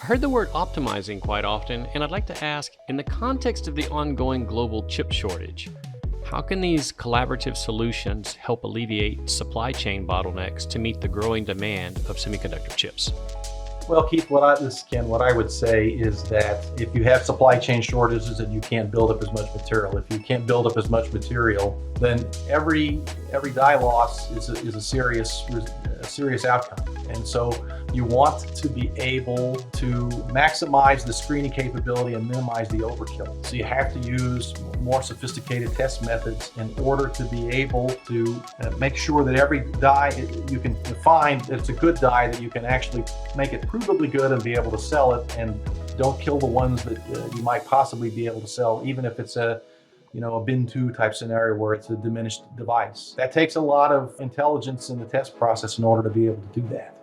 I heard the word optimizing quite often, and I'd like to ask, in the context of the ongoing global chip shortage, how can these collaborative solutions help alleviate supply chain bottlenecks to meet the growing demand of semiconductor chips? Well, Keith, this is Ken. What I would say is that if you have supply chain shortages and you can't build up as much material, if you can't build up as much material, then every die loss is a serious outcome. And so you want to be able to maximize the screening capability and minimize the overkill. So you have to use more sophisticated test methods in order to be able to make sure that every die you can find that it's a good die, that you can actually make it provably good and be able to sell it, and don't kill the ones that you might possibly be able to sell, even if it's a bin 2 type scenario where it's a diminished device. That takes a lot of intelligence in the test process in order to be able to do that.